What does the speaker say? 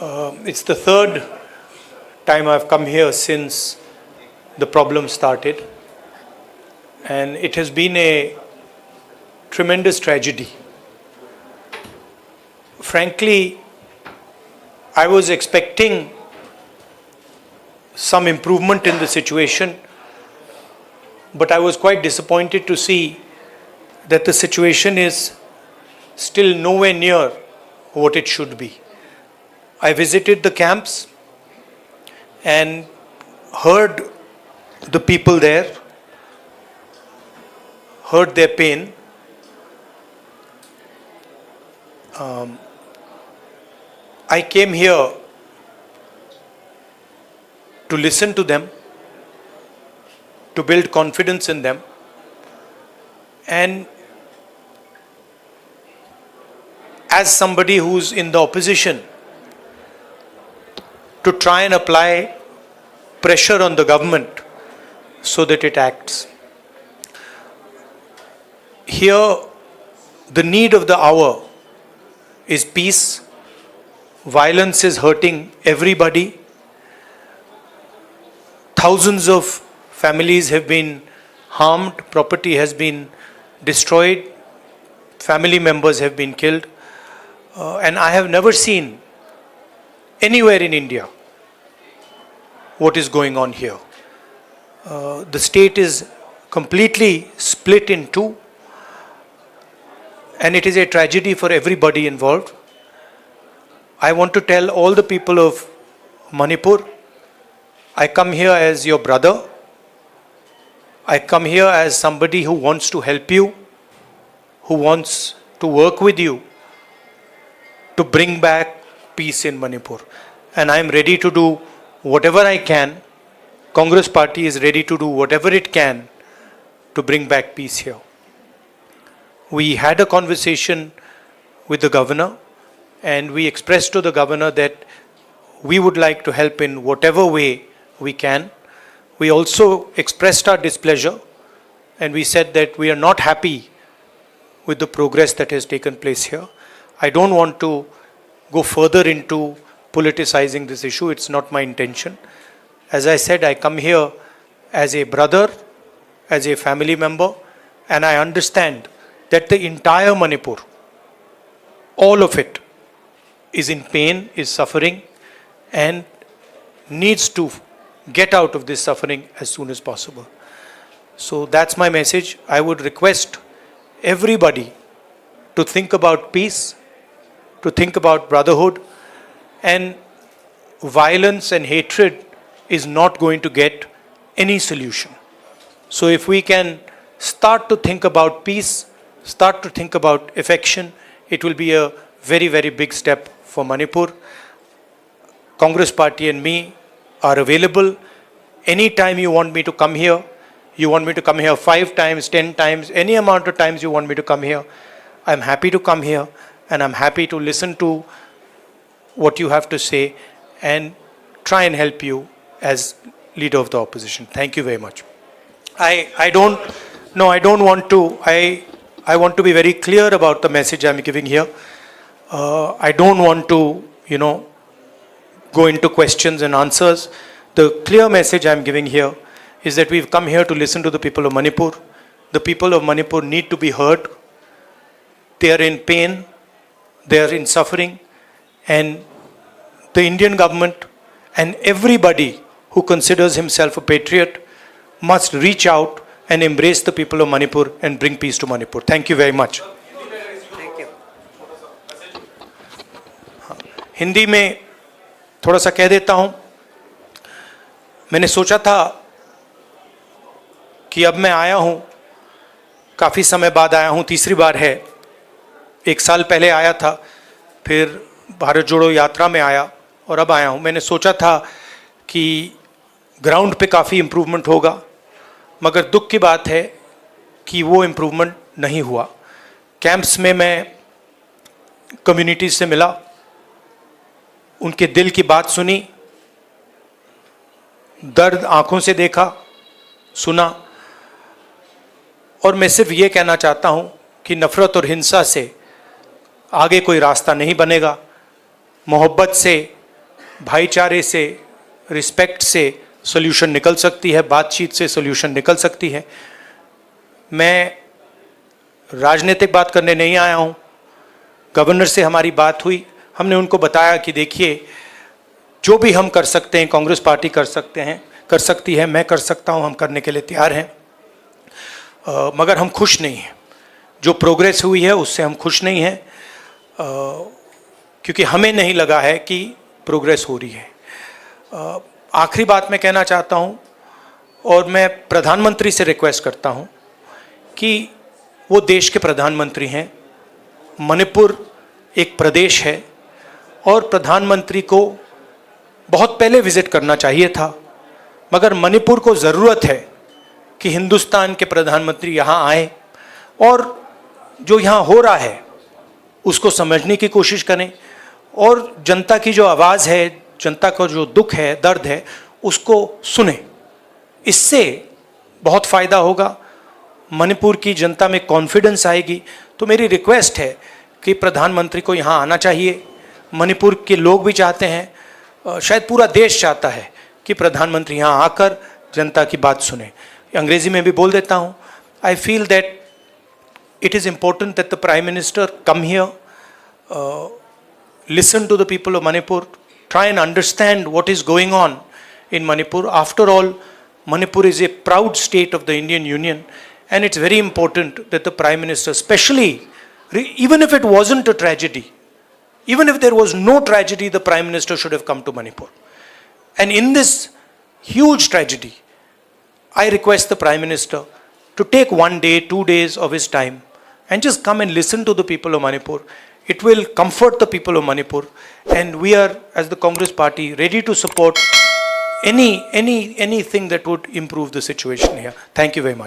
It's the third time I've come here since the problem started, and it has been a tremendous tragedy. Frankly, I was expecting some improvement in the situation, but I was quite disappointed to see that the situation is still nowhere near what it should be. I visited the camps and heard the people there, heard their pain. I came here to listen to them, to build confidence in them, and as somebody who's in the opposition, to try and apply pressure on the government so that it acts. Here, the need of the hour is peace. Violence is hurting everybody. Thousands of families have been harmed, property has been destroyed, family members have been killed. And I have never seen anywhere in India what is going on here. The state is completely split in two, and it is a tragedy for everybody involved. I want to tell all the people of Manipur, I come here as your brother. I come here as somebody who wants to help you, who wants to work with you to bring back peace in Manipur. And I am ready to do whatever I can. Congress Party is ready to do whatever it can to bring back peace here. We had a conversation with the governor, and we expressed to the governor that we would like to help in whatever way we can. We also expressed our displeasure, and we said that we are not happy with the progress that has taken place here. I don't want to go further into politicizing this issue. It's not my intention. As I said, I come here as a brother, as a family member, and I understand that the entire Manipur, all of it, is in pain, is suffering, and needs to get out of this suffering as soon as possible. So that's my message. I would request everybody to think about peace, to think about brotherhood, and violence and hatred is not going to get any solution. So if we can start to think about peace, start to think about affection, it will be a very, very big step for Manipur. Congress Party and me are available. Anytime you want me to come here, you want me to come here 5 times, 10 times, any amount of times you want me to come here, I'm happy to come here, and I'm happy to listen to what you have to say and try and help you as leader of the opposition. Thank you very much. I want to be very clear about the message I'm giving here. I don't want to, go into questions and answers. The clear message I'm giving here is that we've come here to listen to the people of Manipur. The people of Manipur need to be heard. They are in pain, they are in suffering, and the Indian government and everybody who considers himself a patriot must reach out and embrace the people of Manipur and bring peace to Manipur. Thank you very much. Thank you. Hindi में थोड़ा सा कह देता हूँ. मैंने सोचा था कि अब मैं आया हूँ, काफ़ी समय बाद आया हूँ, तीसरी बार है. 1 साल पहले आया था, फिर भारत जोड़ो यात्रा में आया और अब आया हूँ. मैंने सोचा था कि ग्राउंड पे काफ़ी इम्प्रूवमेंट होगा, मगर दुख की बात है कि वो इम्प्रूवमेंट नहीं हुआ. कैंप्स में मैं कम्युनिटीज से मिला, उनके दिल की बात सुनी, दर्द आंखों से देखा, सुना, और मैं सिर्फ ये कहना चाहता हूँ कि नफ़रत और हिंसा से आगे कोई रास्ता नहीं बनेगा. मोहब्बत से, भाईचारे से, रिस्पेक्ट से सोल्यूशन निकल सकती है, बातचीत से सोल्यूशन निकल सकती है। मैं राजनीतिक बात करने नहीं आया हूँ। गवर्नर से हमारी बात हुई, हमने उनको बताया कि देखिए जो भी हम कर सकते हैं, कांग्रेस पार्टी कर सकती है, मैं कर सकता हूँ, हम करने के लिए तैयार हैं। मगर हम खुश नहीं हैं, जो प्रोग्रेस हुई है उससे हम खुश नहीं हैं, क्योंकि हमें नहीं लगा है कि प्रोग्रेस हो रही है। आखिरी बात मैं कहना चाहता हूँ, और मैं प्रधानमंत्री से रिक्वेस्ट करता हूँ कि वो देश के प्रधानमंत्री हैं, मणिपुर एक प्रदेश है, और प्रधानमंत्री को बहुत पहले विजिट करना चाहिए था, मगर मणिपुर को ज़रूरत है कि हिंदुस्तान के प्रधानमंत्री यहाँ आए और जो यहाँ हो रहा है उसको समझने की कोशिश करें, और जनता की जो आवाज़ है, जनता का जो दुख है, दर्द है, उसको सुने। इससे बहुत फ़ायदा होगा, मणिपुर की जनता में कॉन्फिडेंस आएगी। तो मेरी रिक्वेस्ट है कि प्रधानमंत्री को यहाँ आना चाहिए। मणिपुर के लोग भी चाहते हैं, शायद पूरा देश चाहता है कि प्रधानमंत्री यहाँ आकर जनता की बात सुने। अंग्रेजी में भी बोल देता हूँ, I feel that it is important that the Prime Minister come here, listen to the people of Manipur, try and understand what is going on in Manipur. After all, Manipur is a proud state of the Indian Union, and it's very important that the Prime Minister, especially, even if it wasn't a tragedy, even if there was no tragedy, the Prime Minister should have come to Manipur. And in this huge tragedy, I request the Prime Minister to take 1 day, 2 days of his time and just come and listen to the people of Manipur. It will comfort the people of Manipur, and we are, as the Congress Party, ready to support anything that would improve the situation here. Thank you very much.